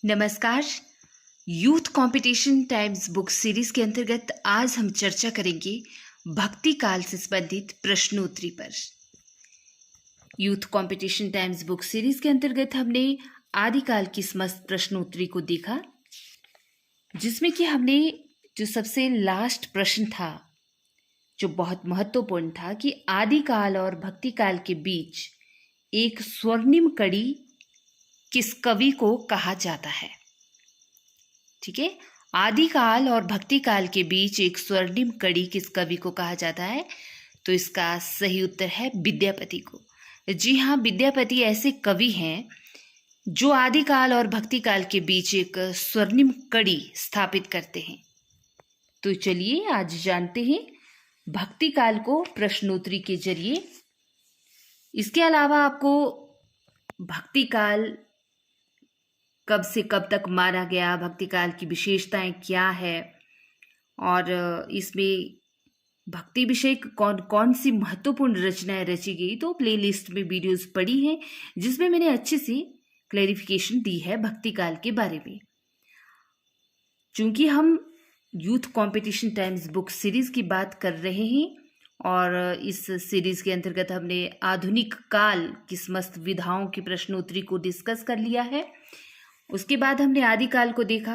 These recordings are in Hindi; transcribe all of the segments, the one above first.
नमस्कार। Youth competition times book series के अंतर्गत आज हम चर्चा करेंगे भक्ति काल से संबंधित प्रश्नोत्तरी पर। Youth competition times book series के अंतर्गत हमने आदिकाल की समस्त प्रश्नोत्तरी को देखा, जिसमें कि हमने जो सबसे लास्ट प्रश्न था जो बहुत महत्वपूर्ण था कि आदिकाल और भक्ति काल के बीच एक स्वर्णिम कड़ी किस कवि को कहा जाता है। ठीक है, आदिकाल और भक्ति काल के बीच एक स्वर्णिम कड़ी किस कवि को कहा जाता है? तो इसका सही उत्तर है विद्यापति को। जी हाँ, विद्यापति ऐसे कवि हैं जो आदिकाल और भक्ति काल के बीच एक स्वर्णिम कड़ी स्थापित करते हैं। तो चलिए आज जानते हैं भक्ति काल को प्रश्नोत्तरी के जरिए। इसके अलावा आपको भक्ति काल कब से कब तक माना गया, भक्ति काल की विशेषताएं क्या है और इसमें भक्ति विषय कौन कौन सी महत्वपूर्ण रचनाएं रची गई, तो प्लेलिस्ट में वीडियोस पड़ी हैं जिसमें मैंने अच्छे से क्लैरिफिकेशन दी है भक्ति काल के बारे में। चूंकि हम youth competition times book series की बात कर रहे हैं और इस सीरीज के अंतर्गत हमने आधुनिक काल की समस्त विधाओं की प्रश्नोत्तरी को डिस्कस कर लिया है। उसके बाद हमने आदिकाल को देखा।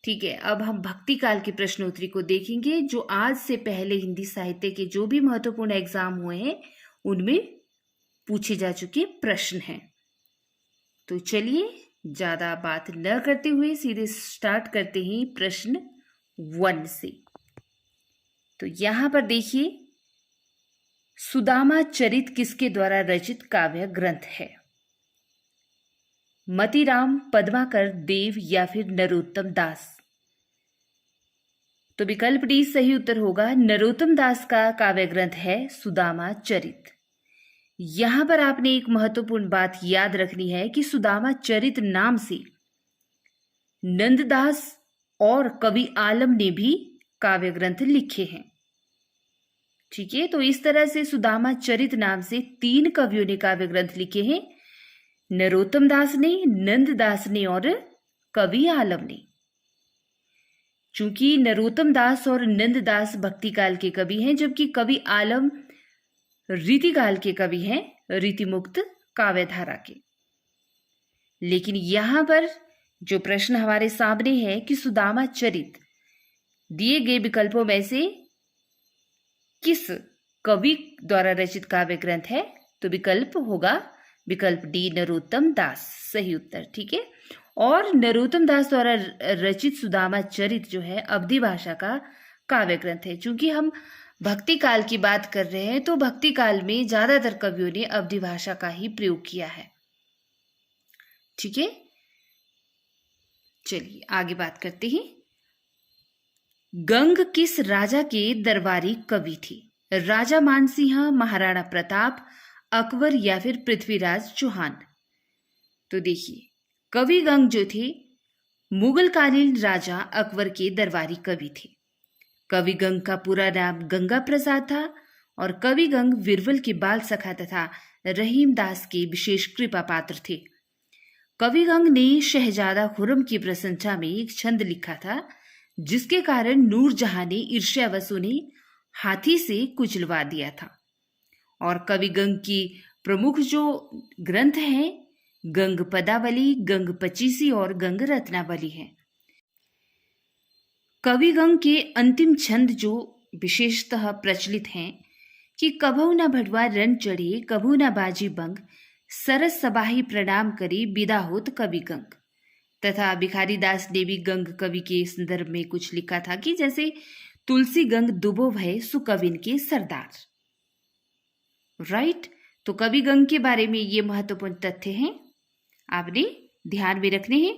ठीक है, अब हम भक्ति काल की प्रश्नोत्तरी को देखेंगे जो आज से पहले हिंदी साहित्य के जो भी महत्वपूर्ण एग्जाम हुए हैं उनमें पूछे जा चुके प्रश्न हैं। तो चलिए ज्यादा बात न करते हुए सीधे स्टार्ट करते हैं प्रश्न 1 से। तो यहां पर देखिए, सुदामा चरित किसके द्वारा रचित काव्य ग्रंथ है? मतीराम, पद्माकर, देव या फिर नरोत्तम दास? तो विकल्प डी सही उत्तर होगा। नरोत्तम दास का काव्य ग्रंथ है सुदामा चरित। यहां पर आपने एक महत्वपूर्ण बात याद रखनी है कि सुदामा चरित नाम से नंददास और कवि आलम ने भी काव्य ग्रंथ लिखे हैं। ठीक है, तो इस तरह से सुदामा चरित नाम से 3 कवियों ने काव्य ग्रंथ लिखे हैं, नरोत्तम दास ने, नंददास ने और कवि आलम ने। चूंकि नरोत्तम दास और नंददास भक्ति काल के कवि हैं, जबकि कवि आलम रीतिकाल के कवि हैं, रीतिमुक्त काव्यधारा के। लेकिन यहां पर जो प्रश्न हमारे सामने है कि सुदामा चरित दिए गए विकल्पों में से किस कवि द्वारा रचित काव्य ग्रंथ है? तो विकल्प होगा विकल्प डी नरोत्तम दास, सही उत्तर। ठीक है, और नरोत्तम दास द्वारा रचित सुदामा चरित जो है अवधी भाषा का काव्य ग्रंथ है। चूंकि हम भक्ति काल की बात कर रहे हैं तो भक्ति काल में ज्यादातर कवियों ने अवधी भाषा का ही प्रयोग किया है। ठीक है, चलिए आगे बात करते हैं। गंग किस राजा के दरबारी कवि थी? राजा मानसिंह, महाराणा प्रताप, अकबर या फिर पृथ्वीराज चौहान? तो देखिए, कवि गंग जो थे मुगलकालीन राजा अकबर के दरबारी कवि थे। कवि गंग का पूरा नाम गंगा प्रसाद था और कवि गंग वीरबल के बाल सखा तथा रहीम दास के विशेष कृपा पात्र थे। कवि गंग ने शहजादा खुर्रम की प्रशंसा में एक छंद लिखा था, जिसके कारण नूरजहां ने ईर्ष्यावश उन्हें हाथी से कुचलवा दिया था। और कवि गंग की प्रमुख जो ग्रंथ हैं गंग पदावली, गंग पचीसी और गंग रत्नावली हैं। कवि गंग के अंतिम छंद जो विशेषतः प्रचलित हैं कि कभू न भटवा रन चढ़े, कभू न बाजी बंग, सरस सबाही प्रणाम करी, विदा होत कवि गंग। तथा भिखारी दास ने भी गंग कवि के संदर्भ में कुछ लिखा था कि जैसे तुलसी गंग दुबो भय सुकविन के सरदार। राइट, तो कवि गंग के बारे में ये महत्वपूर्ण तथ्य हैं, आपने ध्यान में रखने हैं।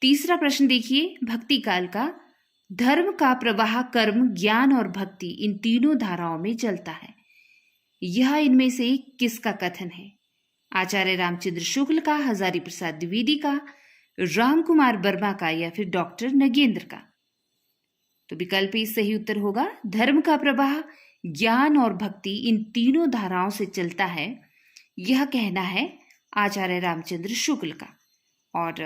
तीसरा प्रश्न देखिए, भक्ति काल का धर्म का प्रवाह कर्म, ज्ञान और भक्ति इन तीनों धाराओं में चलता है। यह इनमें से किसका कथन है? आचार्य रामचंद्र शुक्ल का, हजारी प्रसाद द्विवेदी का, राम कुमार वर्मा का या फिर डॉक्टर नगेंद्र का? तो विकल्प ही सही उत्तर होगा। धर्म का प्रवाह, ज्ञान और भक्ति इन तीनों धाराओं से चलता है, यह कहना है आचार्य रामचंद्र शुक्ल का। और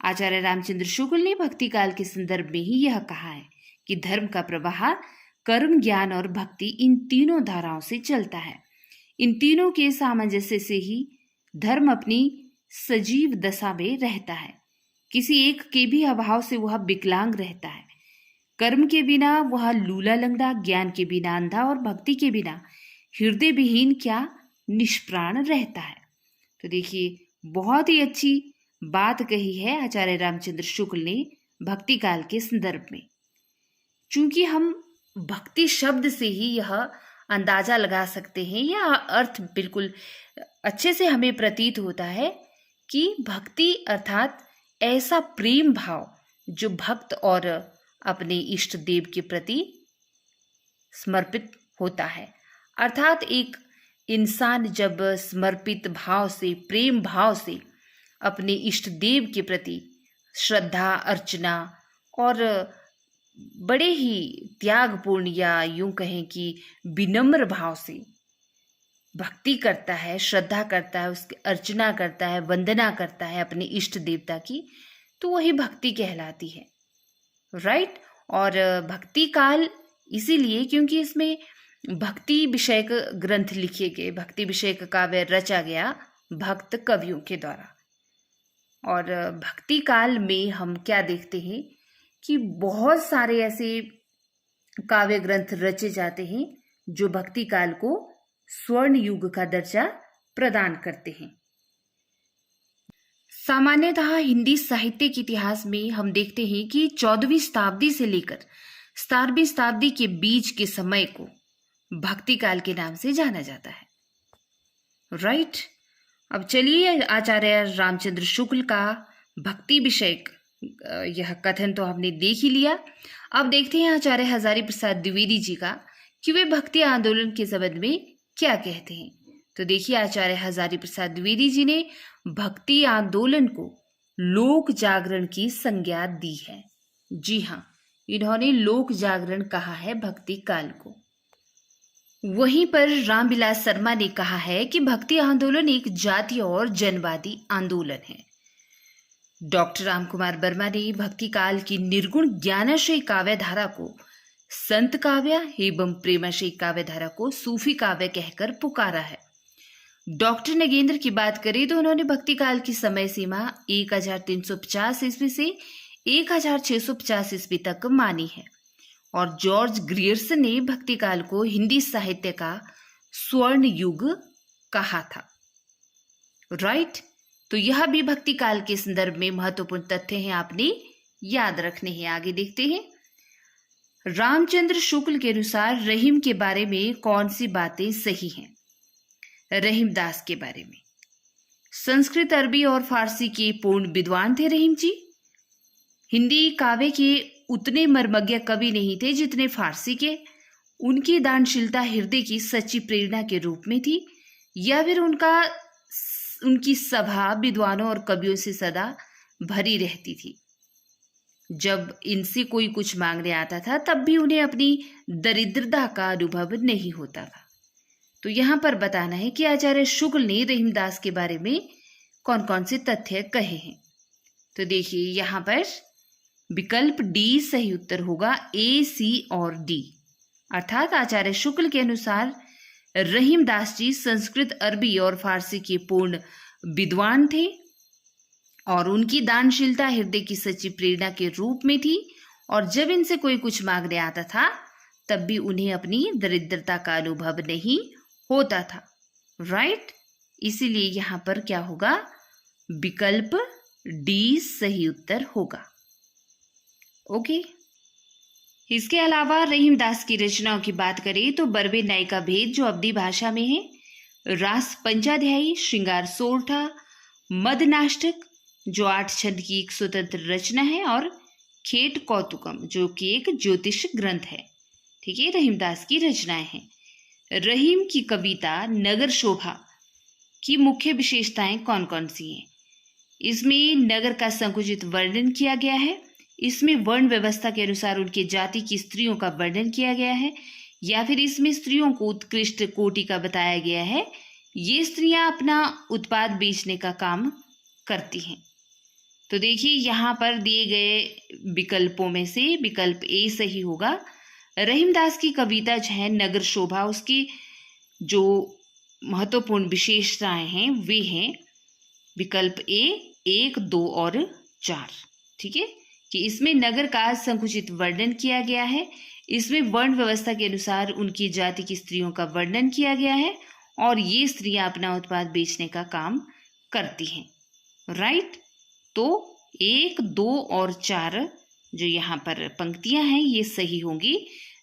आचार्य रामचंद्र शुक्ल ने भक्ति काल के संदर्भ में ही यह कहा है कि धर्म का प्रवाह कर्म, ज्ञान और भक्ति इन तीनों धाराओं से चलता है। इन तीनों के सामंजस्य से ही धर्म अपनी सजीव दशा में रहता है। किसी एक के भी अभाव से वह विकलांग रहता है। कर्म के बिना वह लूला लंगड़ा, ज्ञान के बिना अंधा और भक्ति के बिना हृदय विहीन क्या निष्प्राण रहता है। तो देखिए, बहुत ही अच्छी बात कही है आचार्य रामचंद्र शुक्ल ने भक्ति काल के संदर्भ में। चूंकि हम भक्ति शब्द से ही यह अंदाजा लगा सकते हैं या अर्थ बिल्कुल अच्छे से हमें प्रतीत होता है कि भक्ति अर्थात ऐसा प्रेम भाव जो भक्त और अपने इष्ट देव के प्रति समर्पित होता है। अर्थात एक इंसान जब समर्पित भाव से, प्रेम भाव से अपने इष्ट देव के प्रति श्रद्धा, अर्चना और बड़े ही त्यागपूर्ण या यूं कहें कि विनम्र भाव से भक्ति करता है, श्रद्धा करता है, उसकी अर्चना करता है, वंदना करता है अपने इष्ट देवता की, तो वही भक्ति कहलाती है, राइट। और भक्ति काल इसीलिए क्योंकि इसमें भक्ति विषयक ग्रंथ लिखे गए, भक्ति विषयक काव्य रचा गया भक्त कवियों के द्वारा। और भक्ति काल में हम क्या देखते हैं कि बहुत सारे ऐसे काव्य ग्रंथ रचे जाते हैं जो भक्ति काल को स्वर्ण युग का दर्जा प्रदान करते हैं। सामान्यतः हिंदी साहित्य के इतिहास में हम देखते हैं कि 14वीं शताब्दी से लेकर 17वीं शताब्दी के बीच के समय को भक्ति काल के नाम से जाना जाता है, राइट। अब चलिए, आचार्य रामचंद्र शुक्ल का भक्ति विषयक यह कथन तो हमने देख ही लिया। अब देखते हैं आचार्य हजारी प्रसाद द्विवेदी जी का कि वे भक्ति आंदोलन के संबंध में क्या कहते हैं। तो देखिए, आचार्य हजारी प्रसाद द्विवेदी जी ने भक्ति आंदोलन को लोक जागरण की संज्ञा दी है। जी हाँ, इन्होंने लोक जागरण कहा है भक्ति काल को। वहीं पर रामविलास शर्मा ने कहा है कि भक्ति आंदोलन एक जातीय और जनवादी आंदोलन है। डॉक्टर राम कुमार वर्मा ने भक्ति काल की निर्गुण ज्ञानाश्रयी काव्य धारा को संत काव्य एवं प्रेमाश्रयी काव्य धारा को सूफी काव्य कहकर पुकारा है। डॉक्टर नगेंद्र की बात करें तो उन्होंने भक्ति काल की समय सीमा 1350 ईस्वी से 1650 ईस्वी तक मानी है। और जॉर्ज ग्रियर्सन ने भक्ति काल को हिंदी साहित्य का स्वर्ण युग कहा था, राइट। तो यह भी भक्ति काल के संदर्भ में महत्वपूर्ण तथ्य हैं, आपने याद रखने हैं। आगे देखते हैं, रामचंद्र शुक्ल के अनुसार रहीम के बारे में कौन सी बातें सही हैं। रहीमदास के बारे में, संस्कृत, अरबी और फारसी के पूर्ण विद्वान थे रहीम जी। हिंदी काव्य के उतने मर्मज्ञ कवि नहीं थे जितने फारसी के। उनकी दानशीलता हृदय की सच्ची प्रेरणा के रूप में थी, या फिर उनकी सभा विद्वानों और कवियों से सदा भरी रहती थी। जब इनसे कोई कुछ मांगने आता था तब भी उन्हें अपनी दरिद्रता का अनुभव नहीं होता था। तो यहाँ पर बताना है कि आचार्य शुक्ल ने रहीमदास के बारे में कौन कौन से तथ्य कहे हैं। तो देखिए, यहाँ पर विकल्प डी सही उत्तर होगा, ए, सी और डी। अर्थात आचार्य शुक्ल के अनुसार रहीमदास जी संस्कृत, अरबी और फारसी के पूर्ण विद्वान थे और उनकी दानशीलता हृदय की सच्ची प्रेरणा के रूप में थी। और जब इनसे कोई कुछ मांगने आता था तब भी उन्हें अपनी दरिद्रता का अनुभव नहीं होता था, राइट। इसीलिए यहाँ पर क्या होगा, विकल्प डी सही उत्तर होगा। ओके। इसके अलावा रहीमदास की रचनाओं की बात करें तो बरबे नायिका भेद जो अवधी भाषा में है, रास पंचाध्यायी, श्रृंगार सोरठा, मदनाष्टक जो 8 छंद की एक स्वतंत्र रचना है, और खेट कौतुकम जो कि एक ज्योतिष ग्रंथ है। ठीक है, रहीमदास की रचनाएं हैं। रहीम की कविता नगर शोभा की मुख्य विशेषताएं कौन कौन सी हैं। इसमें नगर का संकुचित वर्णन किया गया है, इसमें वर्ण व्यवस्था के अनुसार उनके जाति की स्त्रियों का वर्णन किया गया है, या फिर इसमें स्त्रियों को उत्कृष्ट कोटि का बताया गया है। ये स्त्रियां अपना उत्पाद बेचने का काम करती हैं। तो देखिए यहाँ पर दिए गए विकल्पों में से विकल्प ए सही होगा। रहीमदास की कविता जो है नगर शोभा, उसकी जो महत्वपूर्ण विशेषताएं हैं वे हैं विकल्प ए 1, 2 और 4। ठीक है, कि इसमें नगर का संकुचित वर्णन किया गया है, इसमें वर्ण व्यवस्था के अनुसार उनकी जाति की स्त्रियों का वर्णन किया गया है और ये स्त्रियां अपना उत्पाद बेचने का काम करती हैं। राइट, तो 1, 2 और 4 जो यहाँ पर पंक्तियां हैं ये सही होंगी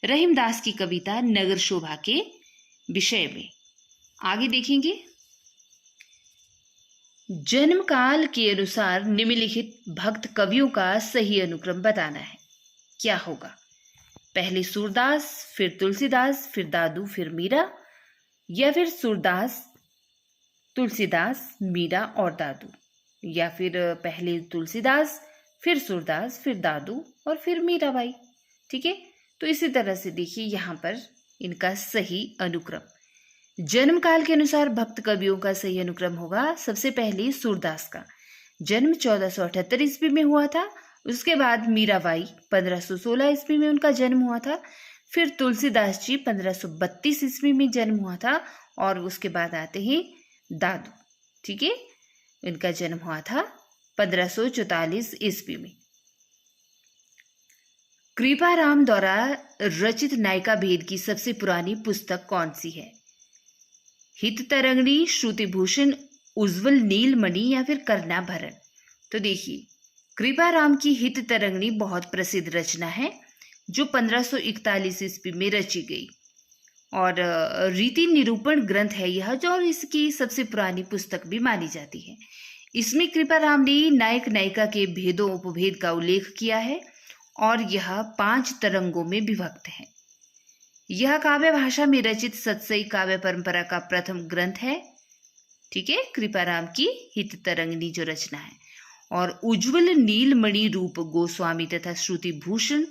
रहीमदास की कविता नगर शोभा के विषय में। आगे देखेंगे, जन्म काल के अनुसार निम्नलिखित भक्त कवियों का सही अनुक्रम बताना है। क्या होगा? पहले सूरदास, फिर तुलसीदास, फिर दादू, फिर मीरा, या फिर सूरदास, तुलसीदास, मीरा और दादू, या फिर पहले तुलसीदास, फिर सूरदास, फिर दादू और फिर मीराबाई। ठीक है, तो इसी तरह से देखिए यहाँ पर इनका सही अनुक्रम। जन्म काल के अनुसार भक्त कवियों का सही अनुक्रम होगा सबसे पहले सूरदास का जन्म 1478 ईस्वी में हुआ था, उसके बाद मीराबाई 1516 ईस्वी में उनका जन्म हुआ था, फिर तुलसीदास जी 1532 ईस्वी में जन्म हुआ था और उसके बाद आते हैं दादू। ठीक है, इनका जन्म हुआ था 1544 ईस्वी में। कृपाराम द्वारा रचित नायिका भेद की सबसे पुरानी पुस्तक कौन सी है? हित तरंगिणी, श्रुतिभूषण, उज्ज्वल नीलमणि या फिर कर्णाभरण। तो देखिए, कृपाराम की हित तरंगिणी बहुत प्रसिद्ध रचना है जो 1541 ईस्वी में रची गई और रीति निरूपण ग्रंथ है यह, जो इसकी सबसे पुरानी पुस्तक भी मानी जाती है। इसमें कृपाराम ने नायक नायिका के भेदों उपभेद का उल्लेख किया है और यह 5 तरंगों में विभक्त है। यह काव्य भाषा में रचित सतसई काव्य परंपरा का प्रथम ग्रंथ है। ठीक है, कृपाराम की हित तरंगिणी जो रचना है। और उज्ज्वल नीलमणि रूप गोस्वामी तथा श्रुति भूषण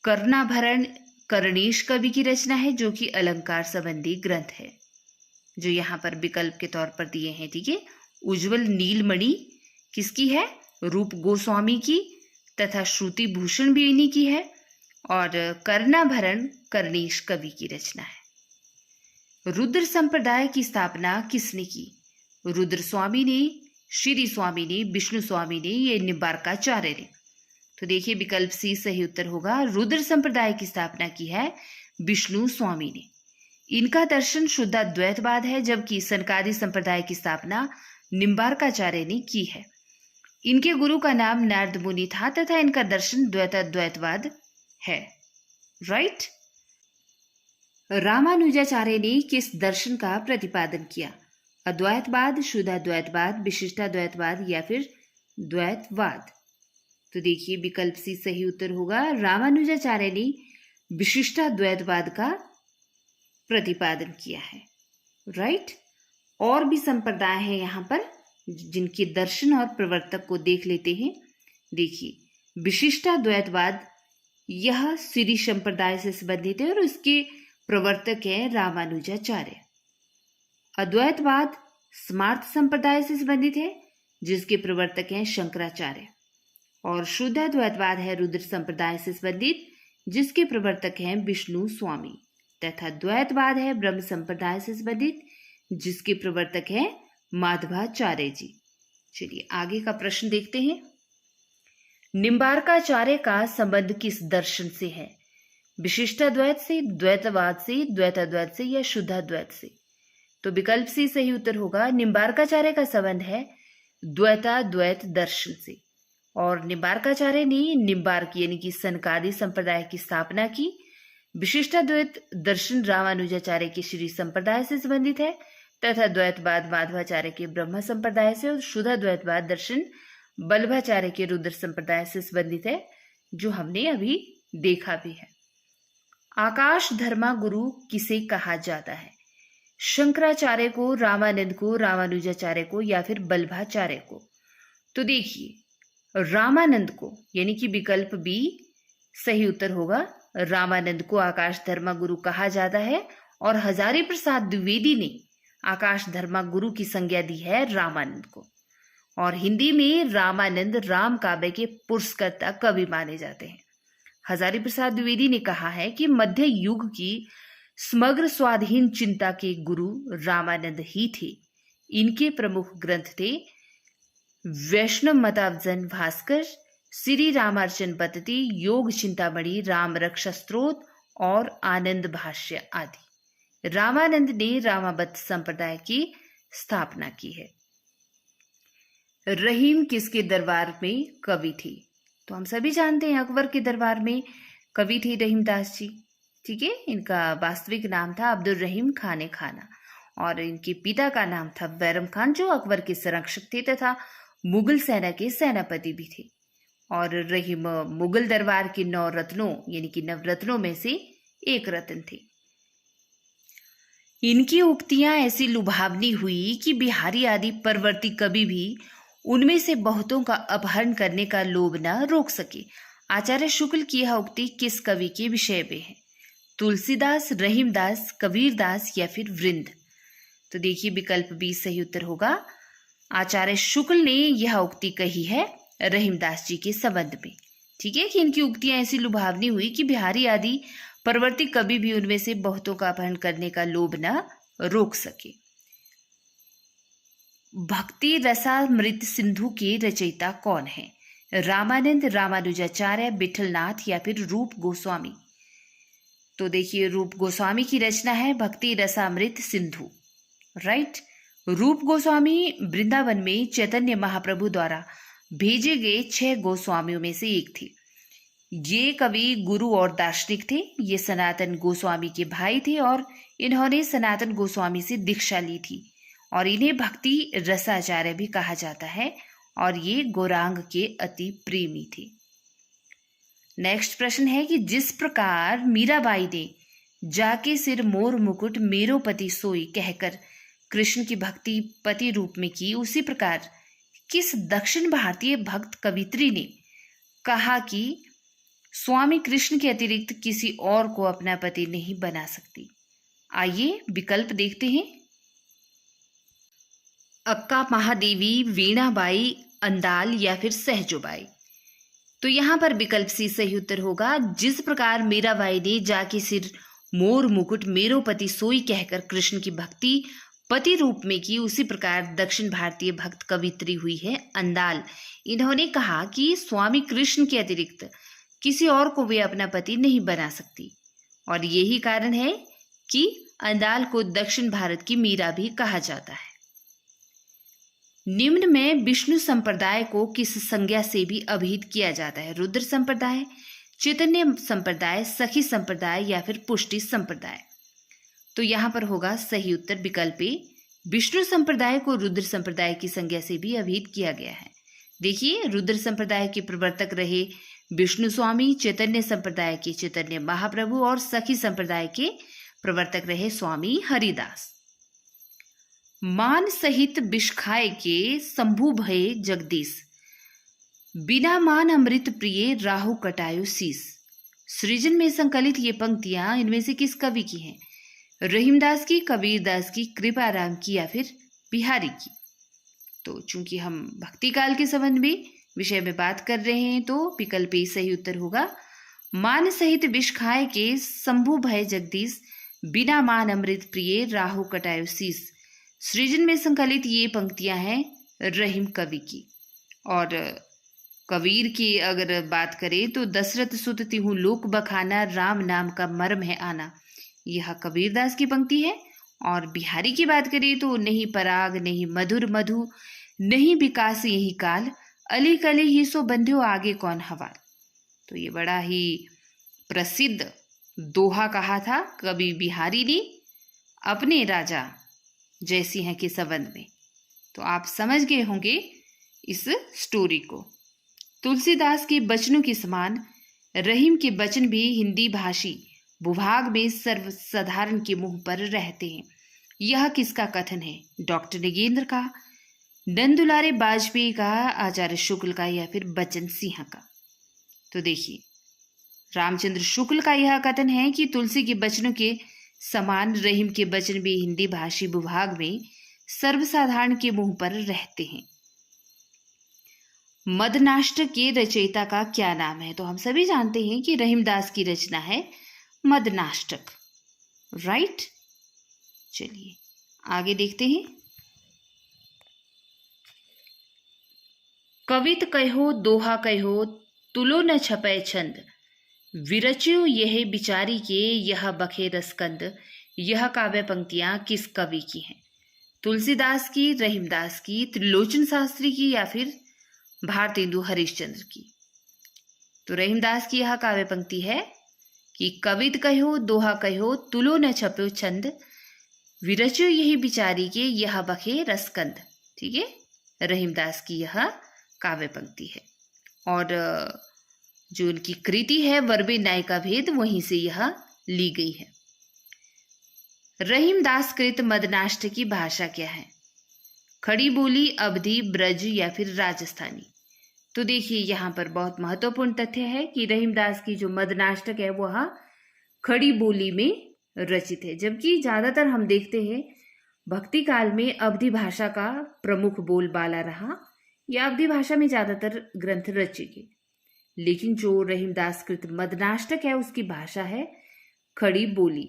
कर्णाभरण कर्णेश कवि की रचना है जो कि अलंकार संबंधी ग्रंथ है, जो यहाँ पर विकल्प के तौर पर दिए हैं। ठीक है, उज्ज्वल नीलमणि किसकी है? रूप गोस्वामी की, तथा श्रुति भूषण भी इन्हीं की है, और कर्णाभरण कर्णेश कवि की रचना है। रुद्र संप्रदाय की स्थापना किसने की? रुद्र स्वामी ने, श्री स्वामी ने, विष्णु स्वामी ने, ये निम्बार्काचार्य ने। तो देखिए विकल्प सी सही उत्तर होगा। रुद्र संप्रदाय की स्थापना की है विष्णु स्वामी ने। इनका दर्शन शुद्धाद्वैतवाद है, जबकि सनकादि संप्रदाय की स्थापना निम्बार्काचार्य ने की है। इनके गुरु का नाम नारद मुनि था तथा इनका दर्शन द्वैताद्वैतवाद है। राइट। रामानुजाचार्य ने किस दर्शन का प्रतिपादन किया? अद्वैतवाद, शुद्धाद्वैतवाद, विशिष्टाद्वैतवाद या फिर द्वैतवाद। तो देखिए विकल्प सी सही उत्तर होगा। रामानुजाचार्य ने विशिष्टाद्वैतवाद का प्रतिपादन किया है। राइट। और भी संप्रदाय हैं यहाँ पर जिनके दर्शन और प्रवर्तक को देख लेते हैं। देखिए विशिष्टाद्वैतवाद यह श्री संप्रदाय से संबंधित है और उसके प्रवर्तक हैं रामानुजाचार्य। अद्वैतवाद स्मार्त संप्रदाय से संबंधित है जिसके प्रवर्तक हैं शंकराचार्य। और शुद्धाद्वैतवाद है रुद्र संप्रदाय से संबंधित जिसके प्रवर्तक हैं विष्णु स्वामी। तथा द्वैतवाद है ब्रह्म संप्रदाय से संबंधित जिसके प्रवर्तक हैं माधवाचार्य जी। चलिए आगे का प्रश्न देखते हैं। निम्बार्काचार्य का संबंध किस दर्शन से है? विशिष्टाद्वैत से, द्वैतवाद से, द्वैताद्वैत से या शुद्धाद्वैत से? तो विकल्प सी सही उत्तर होगा। निम्बार्काचार्य का संबंध है द्वैताद्वैत दर्शन से। और निम्बार्काचार्य ने निम्बार्क यानी कि सनकादि संप्रदाय की स्थापना की। विशिष्टाद्वैत दर्शन रामानुजाचार्य के श्री संप्रदाय से संबंधित है तथा द्वैतवाद माधवाचार्य के ब्रह्म संप्रदाय से और शुद्धाद्वैतवाद दर्शन बल्लभाचार्य के रुद्र संप्रदाय से संबंधित है, जो हमने अभी देखा भी है। आकाश धर्मा गुरु किसे कहा जाता है? शंकराचार्य को, रामानंद को, रामानुजाचार्य को या फिर बल्लभाचार्य को? तो देखिए रामानंद को, यानी कि विकल्प बी सही उत्तर होगा। रामानंद को आकाश धर्मा गुरु कहा जाता है और हजारी प्रसाद द्विवेदी ने आकाश धर्मा गुरु की संज्ञा दी है रामानंद को। और हिंदी में रामानंद राम काव्य के पुरस्कर्ता कवि माने जाते हैं। हजारी प्रसाद द्विवेदी ने कहा है कि मध्य युग की समग्र स्वाधीन चिंता के गुरु रामानंद ही थे। इनके प्रमुख ग्रंथ थे वैष्णव मतावजन भास्कर, श्री रामार्चन पद्धति, योग चिंतामणि, राम रक्षा स्त्रोत और आनंद भाष्य आदि। रामानंद ने रामाबद्ध संप्रदाय की स्थापना की है। रहीम किसके दरबार में कवि थे? तो हम सभी जानते हैं अकबर के दरबार में कवि थे रहीमदास जी। ठीक है, इनका वास्तविक नाम था अब्दुल रहीम खान खाना और इनके पिता का नाम था बैरम खान, जो अकबर के संरक्षक थे तथा मुगल सेना के सेनापति भी थे। और रहीम मुगल दरबार के 9 रत्नों यानी कि नवरत्नों में से एक रत्न थे। इनकी उक्तियां ऐसी लुभावनी हुई कि बिहारी आदि परवर्ती कवि भी उनमें से बहुतों का अपहरण करने का लोभ न रोक सके। आचार्य शुक्ल की यह उक्ति किस कवि के विषय में है? तुलसीदास, रहीमदास, कबीरदास या फिर वृंद? तो देखिए विकल्प बी सही उत्तर होगा। आचार्य शुक्ल ने यह उक्ति कही है रहीमदास जी के संबंध में। ठीक है, कि इनकी उक्तियां ऐसी लुभावनी हुई कि बिहारी आदि परवर्ती कवि भी उनमें से बहुतों का अपहरण करने का लोभ न रोक सके। भक्ति रसामृत सिंधु के रचयिता कौन है? रामानंद, रामानुजाचार्य, विठलनाथ या फिर रूप गोस्वामी? तो देखिए रूप गोस्वामी की रचना है भक्ति रसामृत सिंधु। राइट। रूप गोस्वामी वृंदावन में चैतन्य महाप्रभु द्वारा भेजे गए 6 गोस्वामियों में से एक थे। ये कवि, गुरु और दार्शनिक थे। ये सनातन गोस्वामी के भाई थे और इन्होंने सनातन गोस्वामी से दीक्षा ली थी और इन्हें भक्ति रसाचार्य भी कहा जाता है और ये गौरांग के अति प्रेमी थे। नेक्स्ट प्रश्न है कि जिस प्रकार मीराबाई ने जाके सिर मोर मुकुट मेरो पति सोई कहकर कृष्ण की भक्ति पति रूप में की, उसी प्रकार किस दक्षिण भारतीय भक्त कवित्री ने कहा कि स्वामी कृष्ण के अतिरिक्त किसी और को अपना पति नहीं बना सकती? आइए विकल्प देखते हैं। अक्का महादेवी, वीणाबाई, अंदाल या फिर सहजोबाई? तो यहां पर विकल्प सी सही उत्तर होगा। जिस प्रकार मीराबाई ने जाके सिर मोर मुकुट मेरो पति सोई कहकर कृष्ण की भक्ति पति रूप में की, उसी प्रकार दक्षिण भारतीय भक्त कवित्री हुई है अंदाल। इन्होंने कहा कि स्वामी कृष्ण के अतिरिक्त किसी और को वे अपना पति नहीं बना सकती और यही कारण है कि अंदाल को दक्षिण भारत की मीरा भी कहा जाता है। निम्न में विष्णु संप्रदाय को किस संज्ञा से भी अभिहित किया जाता है? रुद्र संप्रदाय, चैतन्य संप्रदाय, सखी संप्रदाय या फिर पुष्टि संप्रदाय? तो यहां पर होगा सही उत्तर विकल्प ए। विष्णु संप्रदाय को रुद्र संप्रदाय की संज्ञा से भी अभिहित किया गया है। देखिए रुद्र संप्रदाय के प्रवर्तक रहे विष्णु स्वामी, चैतन्य संप्रदाय के चैतन्य महाप्रभु और सखी संप्रदाय के प्रवर्तक रहे स्वामी हरिदास। मान सहित विष खाए के शंभु भये जगदीश, बिना मान अमृत प्रिय राहु कटायो शीस। सृजन में संकलित ये पंक्तियां इनमें से किस कवि की हैं? रहीमदास की, कबीरदास की, कृपाराम की या फिर बिहारी की? तो चूंकि हम भक्ति काल के संबंध में विषय में बात कर रहे हैं तो विकल्प ए सही उत्तर होगा। मान सहित विष खाए के शंभु भय जगदीश, बिना मान अमृत प्रिय राहु कटायो शीस। सृजन में संकलित ये पंक्तियां हैं रहीम कवि की। और कबीर की अगर बात करें तो दशरथ सुत तिहु लोक बखाना, राम नाम का मर्म है आना, यह कबीरदास की पंक्ति है। और बिहारी की बात करें तो नहीं पराग नहीं मधुर मधु, नहीं विकास यही काल, अली कली ही सो बंध्यो आगे कौन हवाल। तो ये बड़ा ही प्रसिद्ध दोहा कहा था कवि बिहारी ने अपने राजा जयसिंह के संबंध में। तो आप समझ गए होंगे इस स्टोरी को। तुलसीदास के बचनों के समान रहीम के बचन भी हिंदी भाषी भूभाग में सर्वसाधारण के मुंह पर रहते हैं। यह किसका कथन है? डॉक्टर नगेंद्र का, नंदुलारे वाजपेयी का, आचार्य शुक्ल का या फिर बच्चन सिंह का? तो देखिए रामचंद्र शुक्ल का यह कथन है कि तुलसी के बचनों के समान रहीम के बचन भी हिंदी भाषी भूभाग में सर्वसाधारण के मुंह पर रहते हैं। मदनाष्टक के रचयिता का क्या नाम है? तो हम सभी जानते हैं कि रहीमदास की रचना है मदनाष्टक, राइट। चलिए आगे देखते हैं। कवित कहो दोहा कहो तुलो न छपै छंद, विरच्यो यह बिचारी के यह बखे रसकंद। यह काव्य पंक्तियां किस कवि की हैं? तुलसीदास की, रहीमदास की, त्रिलोचन शास्त्री की या फिर भारतेंदु हरिश्चंद्र की? तो रहीमदास की यह काव्य पंक्ति है कि कवित कहो दोहा कहो तुलो न छपो छंद, विरच्यो यही बिचारी के यह बखे रसकंद। ठीक है, रहीमदास की यह काव्य पंक्ति है। और जो उनकी कृति है वर्बे न्याय का भेद, वहीं से यह ली गई है। रहीमदास कृत मदनाष्टक की भाषा क्या है? खड़ी बोली, अवधी, ब्रज या फिर राजस्थानी? तो देखिए यहाँ पर बहुत महत्वपूर्ण तथ्य है कि रहीमदास की जो मदनाष्टक है वह खड़ी बोली में रचित है, जबकि ज्यादातर हम देखते हैं भक्ति काल में अवधी भाषा का प्रमुख बोलबाला रहा या अवधी भाषा में ज्यादातर ग्रंथ रचे गए। लेकिन जो रहीमदास कृत मदनाष्टक है उसकी भाषा है खड़ी बोली।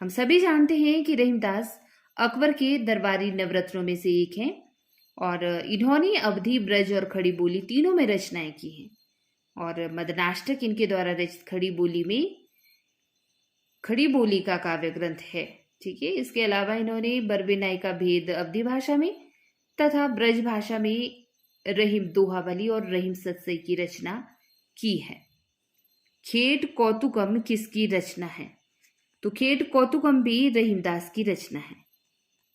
हम सभी जानते हैं कि रहीमदास अकबर के दरबारी नवरत्नों में से एक हैं और इन्होंने अवधी, ब्रज और खड़ी बोली तीनों में रचनाएं की हैं। और मदनाष्टक इनके द्वारा रचित खड़ी बोली में खड़ी बोली का काव्य ग्रंथ है। ठीक है, इसके अलावा इन्होंने बरबे न्याय का भेद अवधी भाषा में तथा ब्रज भाषा में रहीम दोहावली और रहीम सतसई की रचना की है। खेट कौतुकम किसकी रचना है? तो खेट कौतुकम भी रहीमदास की रचना है।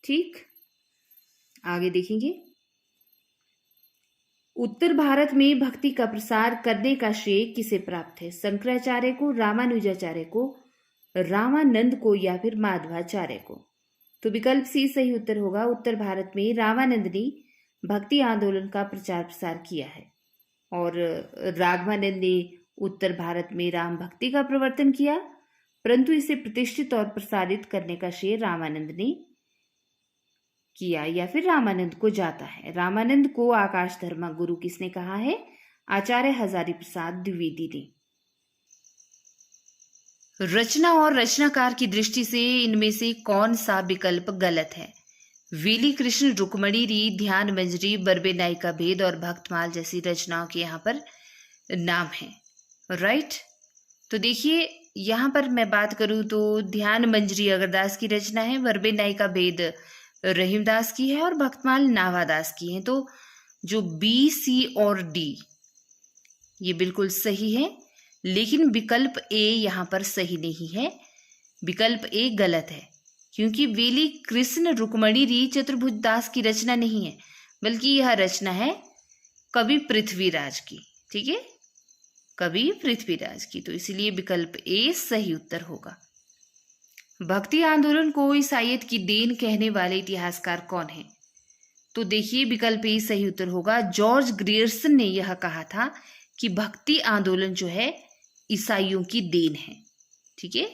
ठीक, आगे देखेंगे। उत्तर भारत में भक्ति का प्रसार करने का श्रेय किसे प्राप्त है? शंकराचार्य को, रामानुजाचार्य को, रामानंद को या फिर माधवाचार्य को? तो विकल्प सी सही उत्तर होगा। उत्तर भारत में रामानंद ने भक्ति आंदोलन का प्रचार प्रसार किया है और राघवानंद ने उत्तर भारत में राम भक्ति का प्रवर्तन किया, परंतु इसे प्रतिष्ठित और प्रसारित करने का श्रेय रामानंद ने किया या फिर रामानंद को जाता है। रामानंद को आकाश धर्मा गुरु किसने कहा है? आचार्य हजारी प्रसाद द्विवेदी ने। रचना और रचनाकार की दृष्टि से इनमें से कौन सा विकल्प गलत है? वेली कृष्ण, रुक्मणी री, ध्यान मंजरी, बरबे न्याय का भेद और भक्तमाल जैसी रचनाओं के यहाँ पर नाम है, राइट। तो देखिए यहाँ पर मैं बात करूँ तो ध्यान मंजरी अगरदास की रचना है, बरबे न्याय का भेद रहीमदास की है और भक्तमाल नावादास की है। तो जो बी, सी और डी ये बिल्कुल सही है, लेकिन विकल्प ए यहाँ पर सही नहीं है। विकल्प ए गलत है क्योंकि वेली कृष्ण रुक्मणी री चतुर्भुज दास की रचना नहीं है, बल्कि यह रचना है कवि पृथ्वीराज की। ठीक है, कवि पृथ्वीराज की। तो इसलिए विकल्प ए सही उत्तर होगा। भक्ति आंदोलन को ईसाइयत की देन कहने वाले इतिहासकार कौन है? तो देखिए विकल्प ए सही उत्तर होगा। जॉर्ज ग्रियर्सन ने यह कहा था कि भक्ति आंदोलन जो है ईसाइयों की देन है। ठीक है,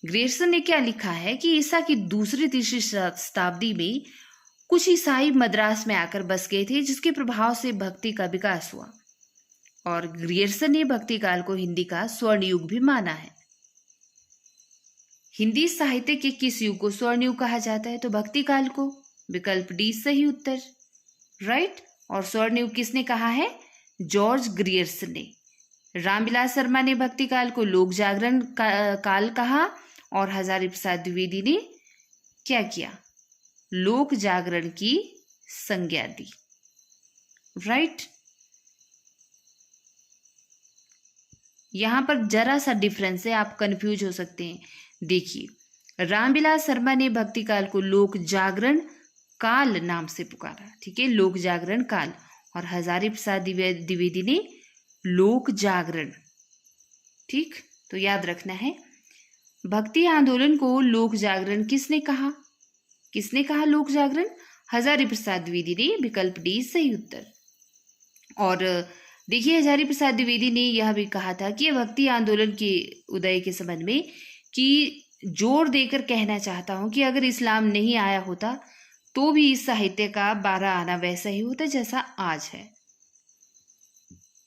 ग्रियर्सन ने क्या लिखा है कि ईसा की दूसरी तीसरी शताब्दी में कुछ ईसाई मद्रास में आकर बस गए थे, जिसके प्रभाव से भक्ति का विकास हुआ। और ग्रियर्सन ने भक्ति काल को हिंदी का स्वर्ण युग भी माना है। हिंदी साहित्य के किस युग को स्वर्ण युग कहा जाता है? तो भक्ति काल को। विकल्प डी सही उत्तर, राइट। और स्वर्ण युग किसने कहा है? जॉर्ज ग्रियर्सन ने। रामविलास शर्मा ने भक्ति काल को लोक जागरण काल कहा और हजारी प्रसाद द्विवेदी ने क्या किया? लोक जागरण की संज्ञा दी, राइट। यहां पर जरा सा डिफरेंस है, आप कंफ्यूज हो सकते हैं। देखिए रामविलास शर्मा ने भक्ति काल को लोक जागरण काल नाम से पुकारा। ठीक है, लोक जागरण काल। और हजारी प्रसाद द्विवेदी ने लोक जागरण। ठीक, तो याद रखना है। भक्ति आंदोलन को लोक जागरण किसने कहा? किसने कहा लोक जागरण? हजारी प्रसाद द्विवेदी ने। विकल्प डी सही उत्तर। और देखिए हजारी प्रसाद द्विवेदी ने यह भी कहा था कि भक्ति आंदोलन के उदय के संबंध में कि जोर देकर कहना चाहता हूं कि अगर इस्लाम नहीं आया होता तो भी इस साहित्य का 12 आना वैसा ही होता जैसा आज है।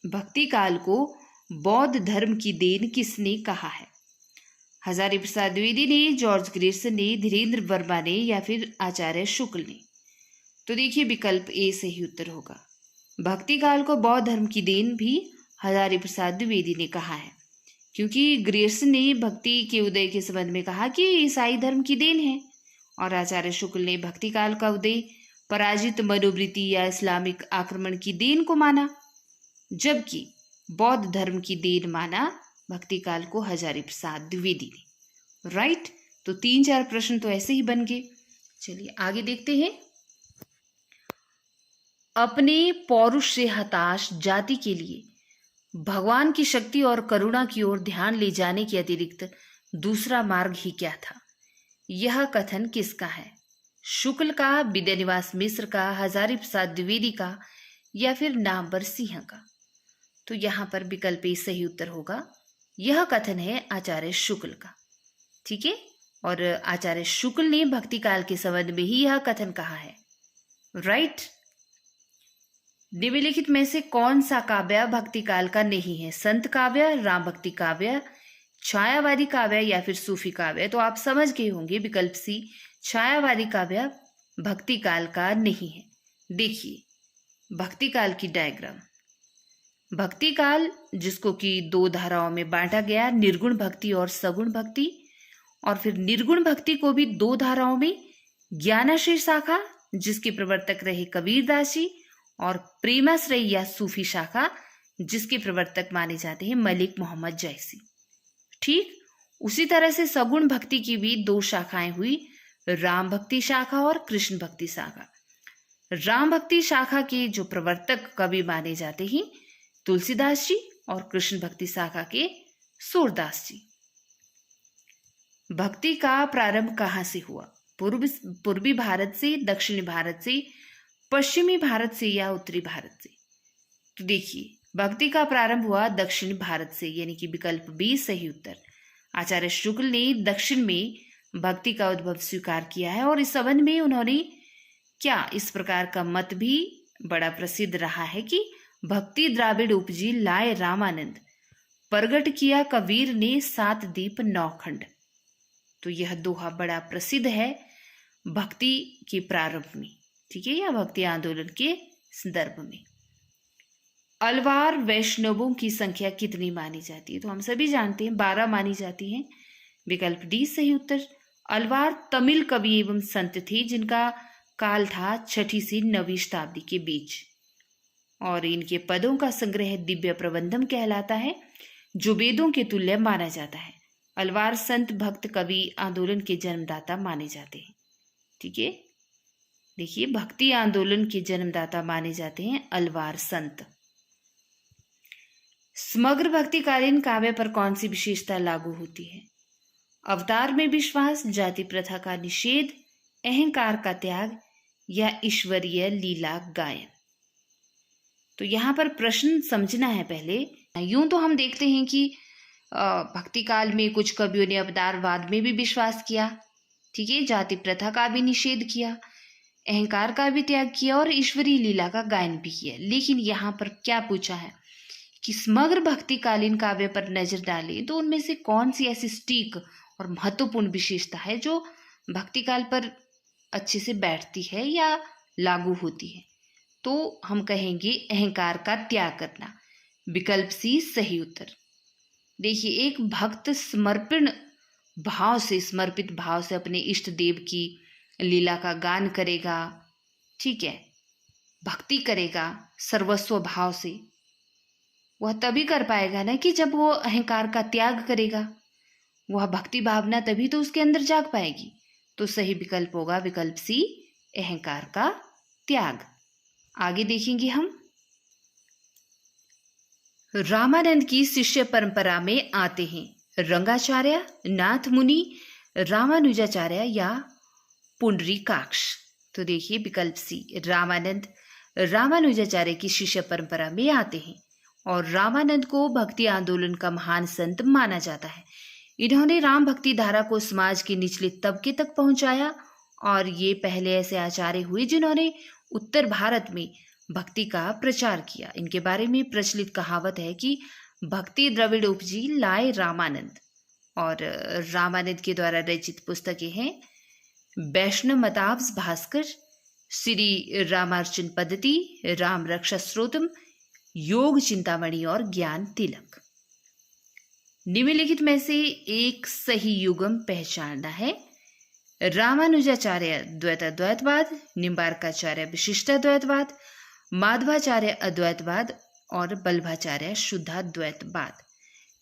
भक्ति काल को बौद्ध धर्म की देन किसने कहा है? हजारी प्रसाद द्विवेदी ने, जॉर्ज ग्रेसन ने, धीरेन्द्र वर्मा ने या फिर आचार्य शुक्ल ने? तो देखिए विकल्प ए सही उत्तर होगा। भक्ति काल को बौद्ध धर्म की देन भी हजारी प्रसाद द्विवेदी ने कहा है, क्योंकि ग्रेसन ने भक्ति के उदय के संबंध में कहा कि ईसाई धर्म की देन है, और आचार्य शुक्ल ने भक्ति काल का उदय पराजित मनोवृत्ति या इस्लामिक आक्रमण की देन को माना, जबकि बौद्ध धर्म की देन माना भक्ति काल को हजारी प्रसाद द्विवेदी ने। राइट, तो 3-4 प्रश्न तो ऐसे ही बन गए। चलिए आगे देखते हैं। अपने पौरुष से हताश जाति के लिए भगवान की शक्ति और करुणा की ओर ध्यान ले जाने के अतिरिक्त दूसरा मार्ग ही क्या था? यह कथन किसका है? शुक्ल का, विद्यानिवास मिश्र का, हजारी प्रसाद द्विवेदी का या फिर नामवर सिंह का? तो यहां पर विकल्प ए सही उत्तर होगा। यह कथन है आचार्य शुक्ल का। ठीक है, और आचार्य शुक्ल ने भक्ति काल के संबंध में ही यह कथन कहा है। राइट, निम्नलिखित में से कौन सा काव्य भक्ति काल का नहीं है? संत काव्य, राम भक्ति काव्य, छायावादी काव्य या फिर सूफी काव्य? तो आप समझ गए होंगे विकल्प सी, छायावादी काव्य भक्ति काल का नहीं है। देखिए भक्ति काल की डायग्राम। भक्ति काल जिसको कि 2 धाराओं में बांटा गया, निर्गुण भक्ति और सगुण भक्ति, और फिर निर्गुण भक्ति को भी 2 धाराओं में, ज्ञानाश्रय शाखा जिसके प्रवर्तक रहे कबीरदास जी, और प्रेमाश्रय या सूफी शाखा जिसके प्रवर्तक माने जाते हैं मलिक मोहम्मद जैसी। ठीक उसी तरह से सगुण भक्ति की भी 2 शाखाएं हुई, राम भक्ति शाखा और कृष्ण भक्ति शाखा। राम भक्ति शाखा के जो प्रवर्तक कवि माने जाते हैं तुलसीदास जी, और कृष्ण भक्ति शाखा के सूरदास जी। भक्ति का प्रारंभ कहाँ से हुआ? पूर्वी भारत से, दक्षिणी भारत से, पश्चिमी भारत से या उत्तरी भारत से? तो देखिए भक्ति का प्रारंभ हुआ दक्षिण भारत से, यानी कि विकल्प बी सही उत्तर। आचार्य शुक्ल ने दक्षिण में भक्ति का उद्भव स्वीकार किया है, और इस संबंध में उन्होंने क्या इस प्रकार का मत भी बड़ा प्रसिद्ध रहा है कि भक्ति द्राविड़ उपजी लाए रामानंद, प्रगट किया कबीर ने 7 दीप 9 खंड। तो यह दोहा बड़ा प्रसिद्ध है भक्ति के प्रारंभ में, ठीक है, या भक्ति आंदोलन के संदर्भ में। अलवार वैष्णवों की संख्या कितनी मानी जाती है? तो हम सभी जानते हैं 12 मानी जाती है। विकल्प डी सही उत्तर। अलवार तमिल कवि एवं संत थे जिनका काल था 6वीं से 9वीं शताब्दी के बीच, और इनके पदों का संग्रह दिव्य प्रबंधम कहलाता है, जो वेदों के तुल्य माना जाता है। अलवार संत भक्त कवि आंदोलन के जन्मदाता माने जाते हैं। ठीक है, देखिए भक्ति आंदोलन के जन्मदाता माने जाते हैं अलवार संत। समग्र भक्तिकालीन काव्य पर कौन सी विशेषता लागू होती है? अवतार में विश्वास, जाति प्रथा का निषेध, अहंकार का त्याग या ईश्वरीय लीला गायन? तो यहाँ पर प्रश्न समझना है पहले। यूं तो हम देखते हैं कि भक्ति काल में कुछ कवियों ने अवतारवाद में भी विश्वास किया, ठीक है, जाति प्रथा का भी निषेध किया, अहंकार का भी त्याग किया और ईश्वरीय लीला का गायन भी किया। लेकिन यहाँ पर क्या पूछा है कि समग्र भक्तिकालीन काव्य पर नजर डालें तो उनमें से कौन सी ऐसी सटीक और महत्वपूर्ण विशेषता है जो भक्तिकाल पर अच्छे से बैठती है या लागू होती है? तो हम कहेंगे अहंकार का त्याग करना। विकल्प सी सही उत्तर। देखिए एक भक्त समर्पित भाव से अपने इष्ट देव की लीला का गान करेगा, ठीक है, भक्ति करेगा सर्वस्व भाव से, वह तभी कर पाएगा ना कि जब वो अहंकार का त्याग करेगा। वह भक्ति भावना तभी तो उसके अंदर जाग पाएगी। तो सही विकल्प होगा विकल्प सी, अहंकार का त्याग। आगे देखेंगे हम। रामानंद की शिष्य परंपरा में आते हैं रंगाचार्य, नाथ मुनि, रामानुजाचार्य या पुंडरीकाक्ष। तो देखिए विकल्प सी, रामानंद रामानुजाचार्य की शिष्य परंपरा में आते हैं और रामानंद को भक्ति आंदोलन का महान संत माना जाता है। इन्होंने राम भक्ति धारा को समाज के निचले तबके तक पहुंचाया और ये पहले ऐसे आचार्य हुए जिन्होंने उत्तर भारत में भक्ति का प्रचार किया। इनके बारे में प्रचलित कहावत है कि भक्ति द्रविड़ उपजी लाए रामानंद। और रामानंद के द्वारा रचित पुस्तकें हैं वैष्णव मताब्ज भास्कर, श्री रामार्चन पद्धति, राम रक्षा स्त्रोतम, योग चिंतामणि और ज्ञान तिलक। निम्नलिखित में से एक सही युगम पहचानना है। रामानुजाचार्य द्वैताद्वैतवाद, निम्बार्काचार्य विशिष्टाद्वैतवाद, माधवाचार्य अद्वैतवाद और बल्लभाचार्य शुद्धाद्वैतवाद।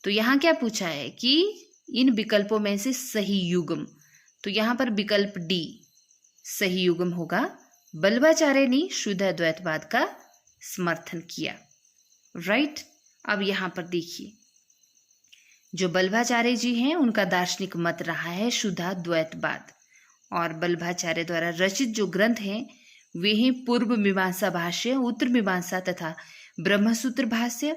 तो यहाँ क्या पूछा है कि इन विकल्पों में से सही युग्म, तो यहाँ पर विकल्प डी सही युग्म होगा। बल्लभाचार्य ने शुद्धाद्वैतवाद का समर्थन किया। राइट। अब यहाँ पर देखिए, जो बल्लभाचार्य जी हैं उनका दार्शनिक मत रहा है शुद्धाद्वैतवाद। और बल्लभाचार्य द्वारा रचित जो ग्रंथ हैं वे हैं पूर्व मीमांसा भाष्य, उत्तर मीमांसा तथा ब्रह्मसूत्र भाष्य,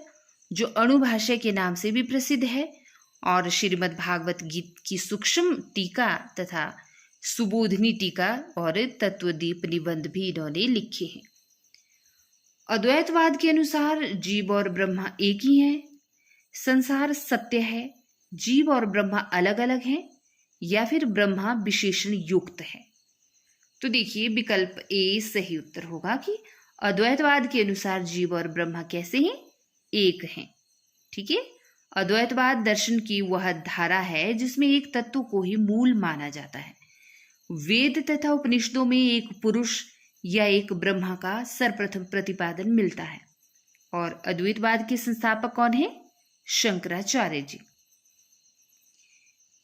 जो अणुभाष्य के नाम से भी प्रसिद्ध है, और श्रीमद् भागवत गीत की सूक्ष्म टीका तथा सुबोधनी टीका और तत्वदीप निबंध भी इन्होंने लिखे हैं। अद्वैतवाद के अनुसार जीव और ब्रह्मा एक ही हैं, संसार सत्य है, जीव और ब्रह्मा अलग अलग हैं, या फिर ब्रह्मा विशेषण युक्त है। तो देखिए विकल्प ए सही उत्तर होगा कि अद्वैतवाद के अनुसार जीव और ब्रह्मा कैसे हैं, एक हैं। ठीक है। अद्वैतवाद दर्शन की वह धारा है जिसमें एक तत्व को ही मूल माना जाता है। वेद तथा उपनिषदों में एक पुरुष या एक ब्रह्मा का सर्वप्रथम प्रतिपादन मिलता है। और अद्वैतवाद के संस्थापक कौन है? शंकराचार्य जी।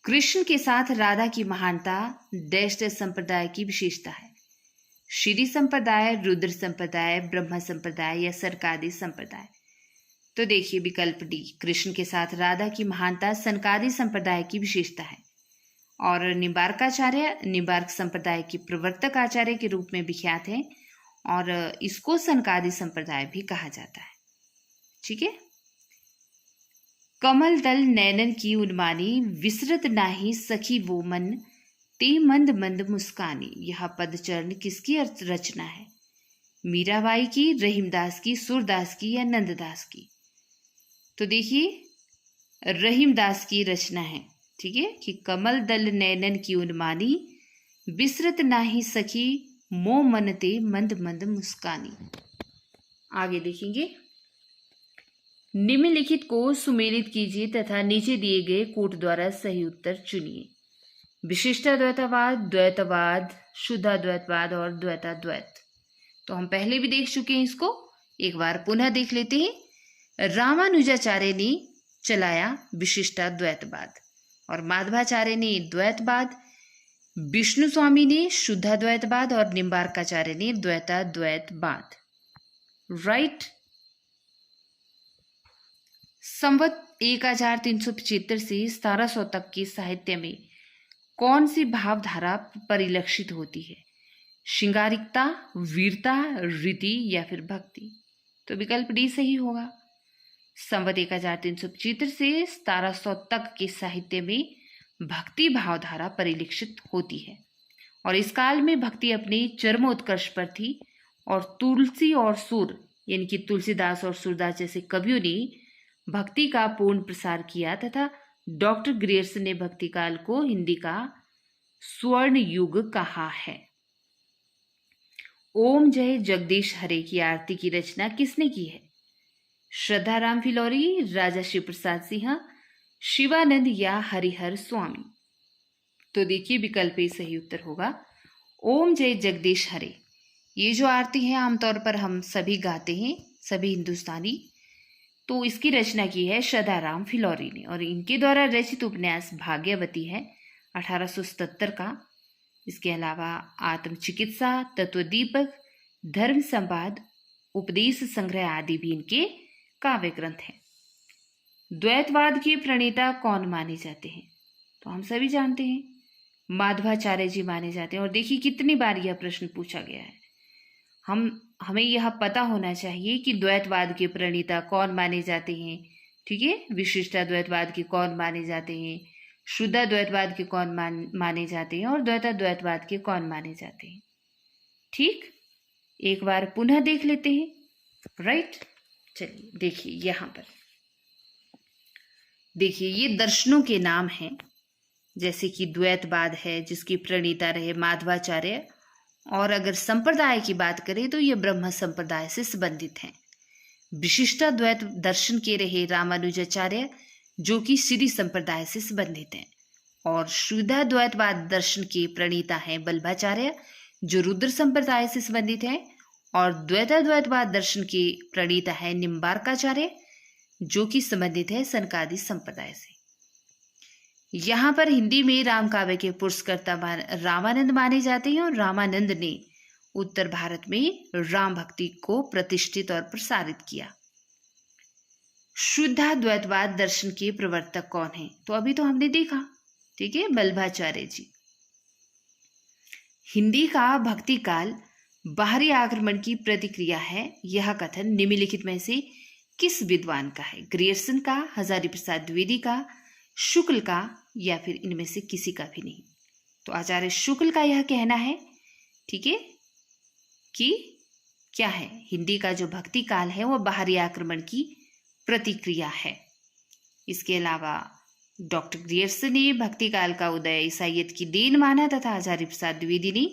कृष्ण के साथ राधा की महानता दैष्ट संप्रदाय की विशेषता है। श्री संप्रदाय, रुद्र संप्रदाय, ब्रह्म संप्रदाय या सरकादी संप्रदाय। तो देखिए विकल्प डी, कृष्ण के साथ राधा की महानता सनकादी संप्रदाय की विशेषता है। और निम्बार्काचार्य निम्बार्क संप्रदाय के प्रवर्तक आचार्य के रूप में विख्यात है, और इसको सनकादी संप्रदाय भी कहा जाता है। ठीक है। कमल दल नैनन की उन्मानी, विसरत नाही सखी वो मन, ते मंद मंद मुस्कानी। यह पदचरण किसकी रचना है? मीराबाई की, रहीमदास की, सूरदास की या नंददास की? तो देखिए रहीमदास की रचना है। ठीक है, कि कमल दल नैनन की उन्मानी, बिसरत नाही सखी मो मन ते मंद मंद मुस्कानी। आगे देखेंगे, निम्नलिखित को सुमेलित कीजिए तथा नीचे दिए गए कोट द्वारा सही उत्तर चुनिए। विशिष्टाद्वैतवाद, द्वैतवाद, शुद्धाद्वैतवाद और द्वैताद्वैत। तो हम पहले भी देख चुके हैं, इसको एक बार पुनः देख लेते हैं। रामानुजाचार्य ने चलाया विशिष्टाद्वैतवाद, और माधवाचार्य ने द्वैतवाद, विष्णु स्वामी ने शुद्धाद्वैतवाद और निम्बार्काचार्य ने द्वैताद्वैतवाद। राइट। संवत 1375 से 1700 तक के साहित्य में कौन सी भावधारा परिलक्षित होती है? श्रृंगारिकता, वीरता, रीति या फिर भक्ति? तो विकल्प डी सही होगा। संवत 1375 से 1700 तक के साहित्य में भक्ति भावधारा परिलक्षित होती है, और इस काल में भक्ति अपने चरमोत्कर्ष पर थी, और तुलसी और सूर यानी कि तुलसीदास और सूरदास जैसे कवियों ने भक्ति का पूर्ण प्रसार किया, तथा डॉक्टर ग्रियर्सन ने भक्ति काल को हिंदी का स्वर्ण युग कहा है। ओम जय जगदीश हरे की आरती की रचना किसने की है? श्रद्धाराम फिलौरी, राजा शिव प्रसाद सिंह, शिवानंद या हरिहर स्वामी? तो देखिए विकल्प ही सही उत्तर होगा, ओम जय जगदीश हरे। ये जो आरती है आमतौर पर हम सभी गाते हैं, सभी हिंदुस्तानी। तो इसकी रचना की है श्रद्धाराम फिलौरी ने, और इनके द्वारा रचित उपन्यास भाग्यवती है 1877 का। इसके अलावा आत्मचिकित्सा, तत्वदीपक, धर्म संवाद, उपदेश संग्रह आदि भी इनके काव्य ग्रंथ हैं। द्वैतवाद के प्रणेता कौन माने जाते हैं? तो हम सभी जानते हैं, माधवाचार्य जी माने जाते हैं। और देखिए कितनी बार यह प्रश्न पूछा गया है। हमें यह पता होना चाहिए कि द्वैतवाद के प्रणेता कौन माने जाते हैं। ठीक है, विशिष्टाद्वैतवाद के कौन माने जाते हैं, शुद्धाद्वैतवाद के कौन माने जाते हैं, और द्वैताद्वैतवाद के कौन माने जाते हैं। ठीक। एक बार पुनः देख लेते हैं। राइट, चलिए देखिए यहाँ पर, देखिए ये दर्शनों के नाम हैं, जैसे कि द्वैतवाद है जिसकी प्रणेता रहे माधवाचार्य, और अगर संप्रदाय की बात करें तो ये ब्रह्म संप्रदाय से संबंधित हैं। विशिष्टाद्वैत दर्शन के रहे रामानुजाचार्य जो कि श्री संप्रदाय से संबंधित हैं, और शुद्धाद्वैतवाद दर्शन के प्रणेता हैं वल्लभाचार्य जो रुद्र संप्रदाय से संबंधित हैं, और द्वैताद्वैतवाद दर्शन के प्रणेता है निम्बार्काचार्य जो कि संबंधित है सनकादि संप्रदाय से। यहाँ पर हिंदी में राम काव्य के पुरस्कर्ता रामानंद माने जाते हैं, और रामानंद ने उत्तर भारत में राम भक्ति को प्रतिष्ठित और प्रसारित किया। शुद्धाद्वैतवाद दर्शन के प्रवर्तक कौन हैं? तो अभी तो हमने देखा, ठीक है, वल्लभाचार्य जी। हिंदी का भक्ति काल बाहरी आक्रमण की प्रतिक्रिया है, यह कथन निम्नलिखित में से किस विद्वान का है? ग्रियर्सन का, हजारी प्रसाद द्विवेदी का, शुक्ल का, या फिर इनमें से किसी का भी नहीं? तो आचार्य शुक्ल का यह कहना है, ठीक है, कि क्या है, हिंदी का जो भक्ति काल है वह बाहरी आक्रमण की प्रतिक्रिया है। इसके अलावा डॉक्टर ग्रियर्सन ने भक्ति काल का उदय ईसाइयत की देन माना तथा आचार्य प्रसाद द्विवेदी ने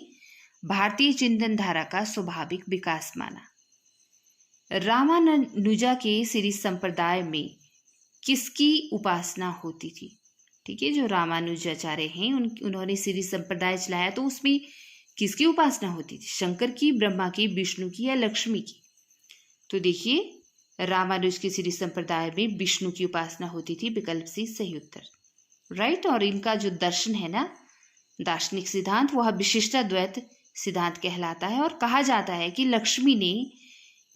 भारतीय चिंतन धारा का स्वाभाविक विकास माना। रामानुजा के श्री संप्रदाय में किसकी उपासना होती थी? ठीक है, जो रामानुजाचार्य हैं उन्होंने श्री संप्रदाय चलाया, तो उसमें किसकी उपासना होती थी? शंकर की, ब्रह्मा की, विष्णु की, या लक्ष्मी की? तो देखिए रामानुज के श्री संप्रदाय में विष्णु की उपासना होती थी, विकल्प सी सही उत्तर। राइट, और इनका जो दर्शन है ना, दार्शनिक सिद्धांत, वह विशिष्टाद्वैत सिद्धांत कहलाता है, और कहा जाता है कि लक्ष्मी ने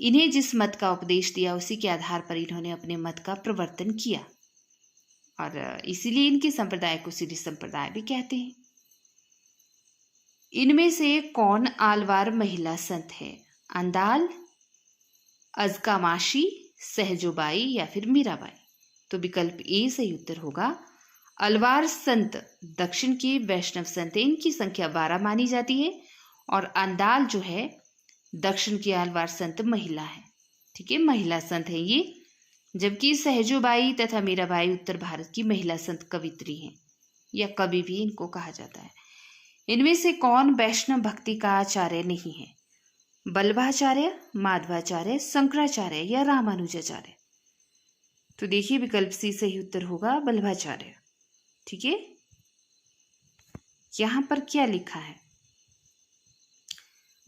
इन्हें जिस मत का उपदेश दिया उसी के आधार पर इन्होंने अपने मत का प्रवर्तन किया, और इसीलिए इनके संप्रदाय को श्री संप्रदाय भी कहते हैं। इनमें से कौन आलवार महिला संत है? अंदाल, अजकामाशी, सहजोबाई, या फिर मीराबाई? तो विकल्प ए सही उत्तर होगा। अलवार संत दक्षिण के वैष्णव संत हैं, इनकी संख्या 12 मानी जाती है, और अंदाल जो है दक्षिण की आलवार संत महिला है, ठीक है, महिला संत है ये, जबकि सहजोबाई तथा मीराबाई उत्तर भारत की महिला संत कवित्री हैं, या कवि भी इनको कहा जाता है। इनमें से कौन वैष्णव भक्ति का आचार्य नहीं है? वल्लभाचार्य, माधवाचार्य, शंकराचार्य, या रामानुजाचार्य? तो देखिए विकल्प सी सही उत्तर होगा, वल्लभाचार्य। ठीक है, यहां पर क्या लिखा है?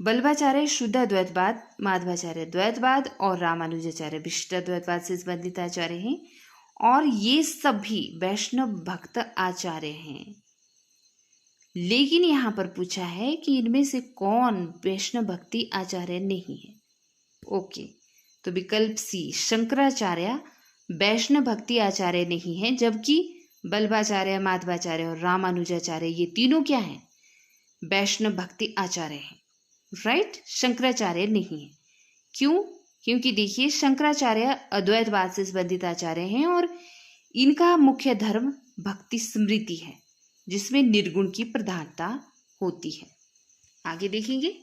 वल्लभाचार्य शुद्धाद्वैतवाद, माधवाचार्य द्वैतवाद, और रामानुजाचार्य विशिष्टाद्वैतवाद से संबंधित आचार्य हैं, और ये सभी वैष्णव भक्त आचार्य हैं। लेकिन यहां पर पूछा है कि इनमें से कौन वैष्णव भक्ति आचार्य नहीं है। ओके, तो विकल्प सी शंकराचार्य वैष्णव भक्ति आचार्य नहीं है, जबकि वल्लभाचार्य, माधवाचार्य और रामानुजाचार्य ये तीनों क्या हैं? वैष्णव भक्ति आचार्य हैं। राइट, शंकराचार्य नहीं है। क्यों? क्योंकि देखिए शंकराचार्य अद्वैतवाद से संबंधित आचार्य हैं, और इनका मुख्य धर्म भक्ति स्मृति है, जिसमें निर्गुण की प्रधानता होती है। आगे देखेंगे,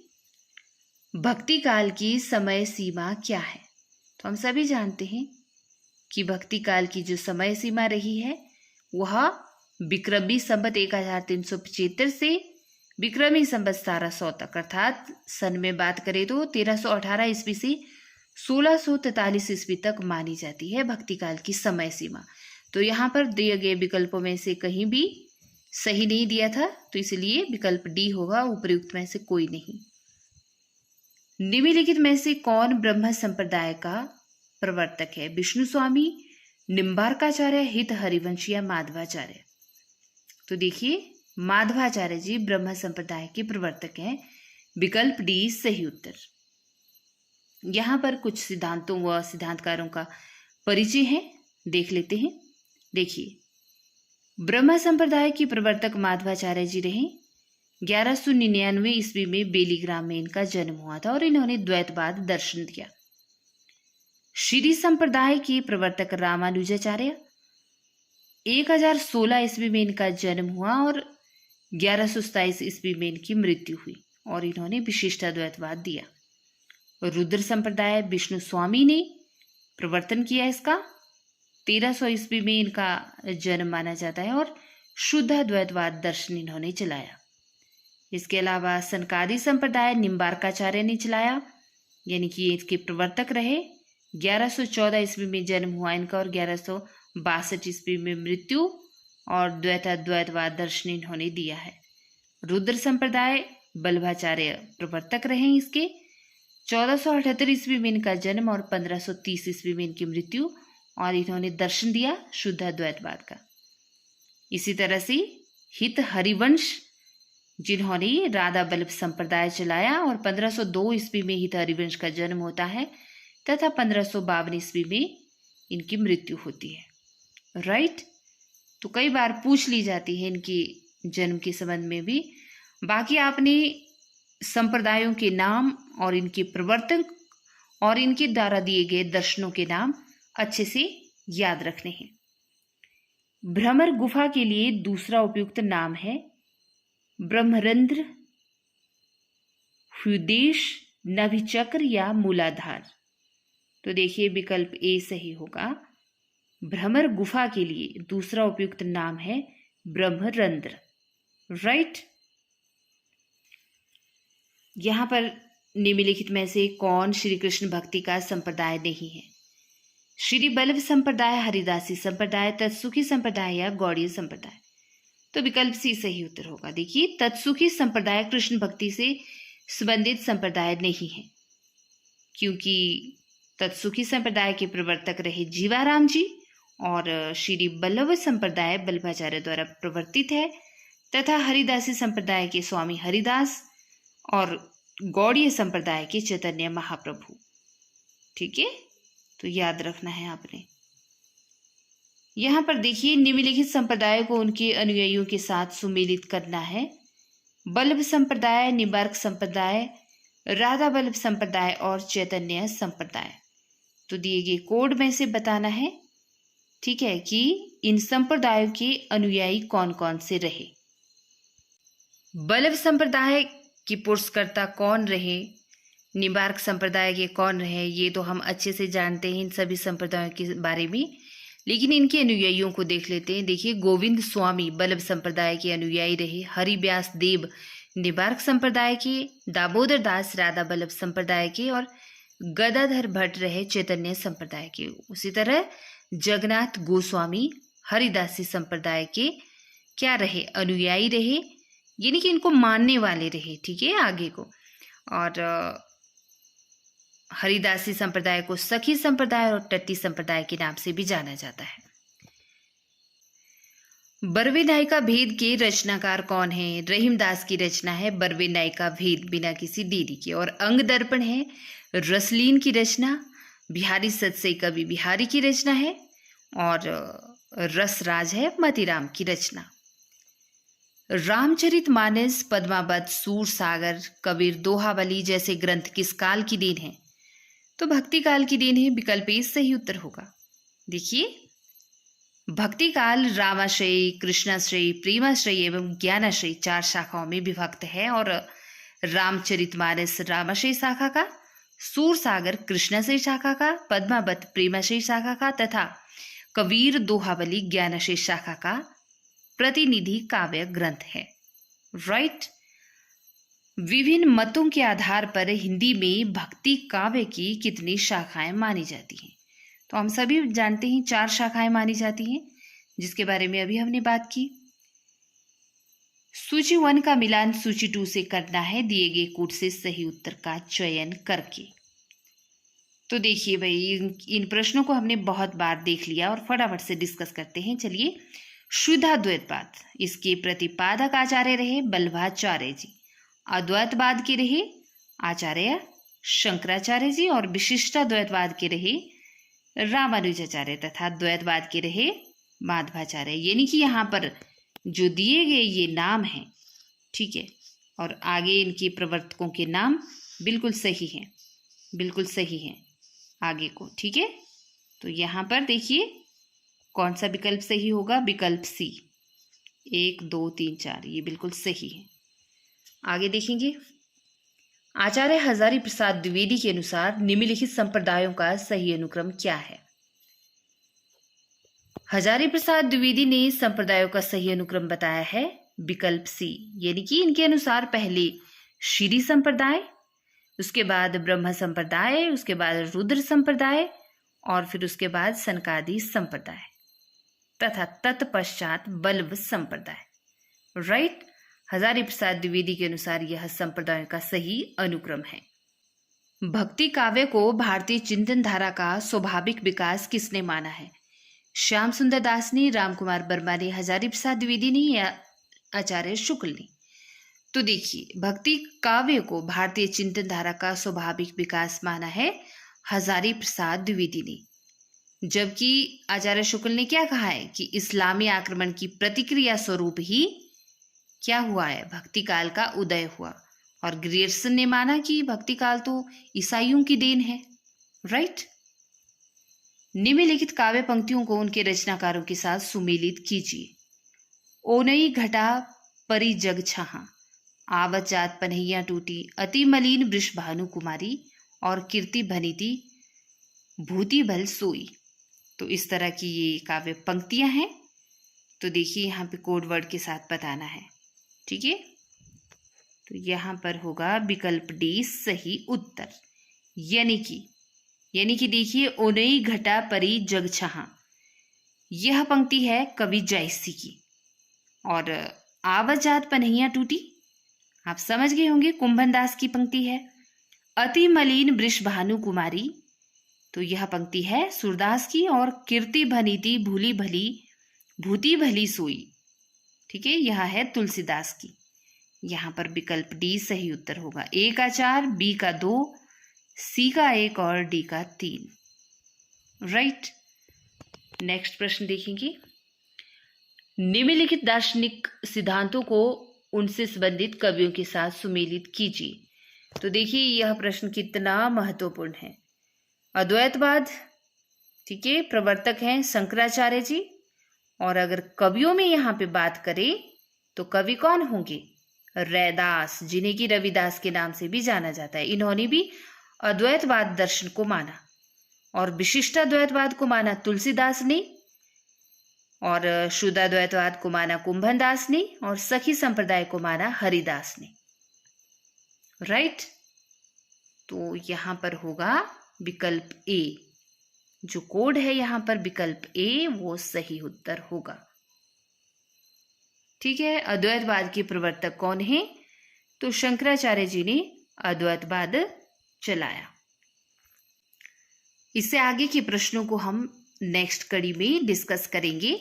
भक्ति काल की समय सीमा क्या है? तो हम सभी जानते हैं कि भक्ति काल की जो समय सीमा रही है वह विक्रमी संवत 1375 से विक्रमी संवत 1700 तक, अर्थात सन में बात करें तो 1318 ईस्वी से 1643 ईस्वी तक मानी जाती है भक्ति काल की समय सीमा। तो यहाँ पर दिए गए विकल्पों में से कहीं भी सही नहीं दिया था, तो इसलिए विकल्प डी होगा, उपयुक्त में से कोई नहीं। निम्नलिखित में से कौन ब्रह्म संप्रदाय का प्रवर्तक है? विष्णु स्वामी, निम्बार्काचार्य, हित हरिवंश, या माधवाचार्य? तो देखिए माधवाचार्य जी ब्रह्म संप्रदाय के प्रवर्तक हैं, विकल्प डी सही उत्तर। यहाँ पर कुछ सिद्धांतों व सिद्धांतकारों का परिचय है, देख लेते हैं। देखिए, ब्रह्म संप्रदाय के प्रवर्तक माधवाचार्य जी रहे। 1199 ईस्वी में बेलीग्राम में इनका जन्म हुआ था, और इन्होंने द्वैतवाद दर्शन दिया। श्री संप्रदाय के प्रवर्तक रामानुजाचार्य, 1016 ईस्वी में इनका जन्म हुआ, और 1127 ईस्वी में इनकी मृत्यु हुई, और इन्होंने विशिष्टाद्वैतवाद दिया। रुद्र संप्रदाय विष्णु स्वामी ने प्रवर्तन किया इसका। 1300 ईस्वी में इनका जन्म माना जाता है और शुद्ध अद्वैतवाद दर्शन इन्होंने चलाया। इसके अलावा सनकादि संप्रदाय निम्बार्काचार्य ने चलाया, यानी कि इसके प्रवर्तक रहे। 1114 ईस्वी में जन्म हुआ इनका और 1162 ईस्वी में मृत्यु, और द्वैतवाद दर्शन इन्होंने दिया है। रुद्र संप्रदाय बल्लभाचार्य प्रवर्तक रहे इसके। 1478 ईस्वी में इनका जन्म और 1530 ईस्वी में इनकी मृत्यु, और इन्होंने दर्शन दिया शुद्ध अद्वैतवाद का। इसी तरह से हित हरिवंश, जिन्होंने राधा बल्लभ संप्रदाय चलाया, और 1502 ईस्वी में हित हरिवंश का जन्म होता है तथा 1552 ईस्वी में इनकी मृत्यु होती है। राइट। तो कई बार पूछ ली जाती है इनकी जन्म के संबंध में भी। बाकी आपने संप्रदायों के नाम और इनके प्रवर्तक और इनके द्वारा दिए गए दर्शनों के नाम अच्छे से याद रखने हैं। भ्रमर गुफा के लिए दूसरा उपयुक्त नाम है ब्रह्मरंध्र, हृदेश, नभिचक्र या मूलाधार। तो देखिए विकल्प ए सही होगा। भ्रमर गुफा के लिए दूसरा उपयुक्त नाम है ब्रह्मरंध्र। राइट। यहां पर निम्नलिखित में से कौन श्री कृष्ण भक्ति का संप्रदाय नहीं है? श्री बल्लभ संप्रदाय, हरिदासी संप्रदाय, तत्सुखी संप्रदाय या गौड़ीय संप्रदाय। तो विकल्प सी सही उत्तर होगा। देखिए तत्सुखी संप्रदाय कृष्ण भक्ति से संबंधित संप्रदाय नहीं है, क्योंकि तत्सुखी संप्रदाय के प्रवर्तक रहे जीवाराम जी, और श्री बल्लभ संप्रदाय बल्लभाचार्य द्वारा प्रवर्तित है, तथा हरिदासी संप्रदाय के स्वामी हरिदास और गौड़ीय संप्रदाय के चैतन्य महाप्रभु। ठीक है, तो याद रखना है आपने। यहां पर देखिए निम्नलिखित संप्रदाय को उनके अनुयायियों के साथ सुमेलित करना है। बल्लभ संप्रदाय, निम्बार्क संप्रदाय, राधा बल्लभ संप्रदाय और चैतन्य संप्रदाय। तो दिए गए कोड में से बताना है, ठीक है, कि इन संप्रदायों के अनुयायी कौन कौन से रहे। बल्लभ संप्रदाय की पुरस्कर्ता कौन रहे, निम्बार्क संप्रदाय के कौन रहे, ये तो हम अच्छे से जानते हैं इन सभी संप्रदायों के बारे में, लेकिन इनके अनुयायियों को देख लेते हैं। देखिए गोविंद स्वामी बल्लभ संप्रदाय के अनुयायी रहे, हरिव्यास देव निम्बार्क संप्रदाय के, दामोदर दास राधा बल्लभ संप्रदाय के, और गदाधर भट्ट रहे चैतन्य संप्रदाय के। उसी तरह जगन्नाथ गोस्वामी हरिदासी संप्रदाय के क्या रहे, अनुयायी रहे, यानी कि इनको मानने वाले रहे। ठीक है, आगे को। और हरिदासी संप्रदाय को सखी संप्रदाय और टट्टी संप्रदाय के नाम से भी जाना जाता है। बरवे नायिका भेद के रचनाकार कौन है? रहीमदास की रचना है बरवे नायिका भेद बिना किसी देरी के, और अंग दर्पण है रसलीन की रचना, बिहारी सतसई कवि बिहारी की रचना है, और रसराज है मतीराम की रचना। रामचरितमानस, पद्मावत, सूर सागर, कबीर दोहावली जैसे ग्रंथ किस काल की देन है? तो भक्ति काल की देन है। विकल्प ए सही उत्तर होगा। देखिए भक्ति काल रामाश्रयी, कृष्णाश्रयी, प्रेमाश्रयी एवं ज्ञानाश्रयी 4 शाखाओं में विभक्त है, और रामचरितमानस रामाश्रयी शाखा का, सूर सागर कृष्णाश्रयी शाखा का, पद्मावत प्रेमाश्रयी शाखा का, तथा कबीर दोहावली ज्ञानाश्रयी शाखा का प्रतिनिधि काव्य ग्रंथ है। राइट। विभिन्न मतों के आधार पर हिंदी में भक्ति काव्य की कितनी शाखाएं मानी जाती हैं? तो हम सभी जानते हैं 4 शाखाएं मानी जाती हैं, जिसके बारे में अभी हमने बात की। सूची 1 का मिलान सूची 2 से करना है दिए गए कोड से सही उत्तर का चयन करके। तो देखिए भाई, इन प्रश्नों को हमने बहुत बार देख लिया और फटाफट से डिस्कस करते हैं। चलिए, शुद्धाद्वैतवाद, इसके प्रतिपादक आचार्य रहे बल्लभाचार्य जी, अद्वैतवाद के रहे आचार्य शंकराचार्य जी, और विशिष्टाद्वैतवाद के रहे रामानुजाचार्य, तथा द्वैतवाद के रहे माधवाचार्य। यानी कि यहाँ पर जो दिए गए ये नाम हैं, ठीक है, और आगे इनके प्रवर्तकों के नाम बिल्कुल सही हैं, बिल्कुल सही हैं आगे को। ठीक है, तो यहाँ पर देखिए कौन सा विकल्प सही होगा? विकल्प सी, 1 2 3 4, ये बिल्कुल सही है। आगे देखेंगे, आचार्य हजारी प्रसाद द्विवेदी के अनुसार निम्नलिखित संप्रदायों का सही अनुक्रम क्या है? हजारी प्रसाद द्विवेदी ने संप्रदायों का सही अनुक्रम बताया है विकल्प सी, यानी कि इनके अनुसार पहले श्री संप्रदाय, उसके बाद ब्रह्म संप्रदाय, उसके बाद रुद्र संप्रदाय और फिर उसके बाद सनकादि संप्रदाय तथा तत्पश्चात बल्लभ संप्रदाय। राइट, हजारी प्रसाद द्विवेदी के अनुसार यह संप्रदायों का सही अनुक्रम है। भक्ति काव्य को भारतीय चिंतन धारा का स्वाभाविक विकास किसने माना है? श्याम सुंदर दास ने, रामकुमार वर्मा ने, हजारी प्रसाद द्विवेदी ने या आचार्य शुक्ल ने? तो देखिए, भक्ति काव्य को भारतीय चिंतन धारा का स्वाभाविक विकास माना है हजारी प्रसाद द्विवेदी ने, जबकि आचार्य शुक्ल ने क्या कहा है कि इस्लामी आक्रमण की प्रतिक्रिया स्वरूप ही क्या हुआ है, भक्ति काल का उदय हुआ। और ग्रियर्सन ने माना कि भक्ति काल तो ईसाइयों की देन है। राइट, निम्नलिखित काव्य पंक्तियों को उनके रचनाकारों के साथ सुमेलित कीजिए। ओनई घटा परी जग छहा, आवत जात पनहिया टूटी, अति मलिन वृष भानु कुमारी और कीर्ति भनीति भूति भल सोई। तो इस तरह की ये काव्य पंक्तियां हैं। तो देखिए, यहाँ पे कोड वर्ड के साथ बताना है। ठीक है, तो यहाँ पर होगा विकल्प डी सही उत्तर, यानी कि देखिए, ओनई घटा परी जग छहा, यह पंक्ति है कवि जायसी की। और आवजात पनहिया टूटी, आप समझ गए होंगे, कुंभन दास की पंक्ति है। अति मलिन वृष भानु कुमारी, तो यह पंक्ति है सूरदास की। और कीर्ति भनीति भूली भली भूति भली सोई, ठीक है, यह है तुलसीदास की। यहाँ पर विकल्प डी सही उत्तर होगा। ए का 4, बी का 2, सी का 1 और डी का 3। राइट, नेक्स्ट प्रश्न देखेंगे। निम्नलिखित दार्शनिक सिद्धांतों को उनसे संबंधित कवियों के साथ सुमेलित कीजिए। तो देखिए, यह प्रश्न कितना महत्वपूर्ण है। अद्वैतवाद, ठीक है, प्रवर्तक हैं शंकराचार्य जी। और अगर कवियों में यहाँ पे बात करें तो कवि कौन होंगे? रैदास, जिन्हें कि रविदास के नाम से भी जाना जाता है। इन्होंने भी अद्वैतवाद दर्शन को माना और विशिष्टाद्वैतवाद को माना तुलसीदास ने, और शुद्धाद्वैतवाद को माना कुंभन दास ने, और सखी संप्रदाय को माना हरिदास ने। राइट, तो यहाँ पर होगा विकल्प ए, जो कोड है यहाँ पर विकल्प ए, वो सही उत्तर होगा। ठीक है, अद्वैतवाद के प्रवर्तक कौन है? तो शंकराचार्य जी ने अद्वैतवाद चलाया। इससे आगे के प्रश्नों को हम नेक्स्ट कड़ी में डिस्कस करेंगे।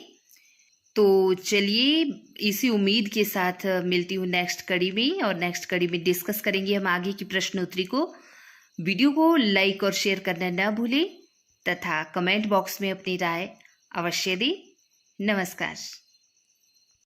तो चलिए, इसी उम्मीद के साथ मिलती हूँ नेक्स्ट कड़ी में, और नेक्स्ट कड़ी में डिस्कस करेंगे हम आगे की प्रश्नोत्तरी को। वीडियो को लाइक और शेयर करना न भूलें तथा कमेंट बॉक्स में अपनी राय अवश्य दें। नमस्कार।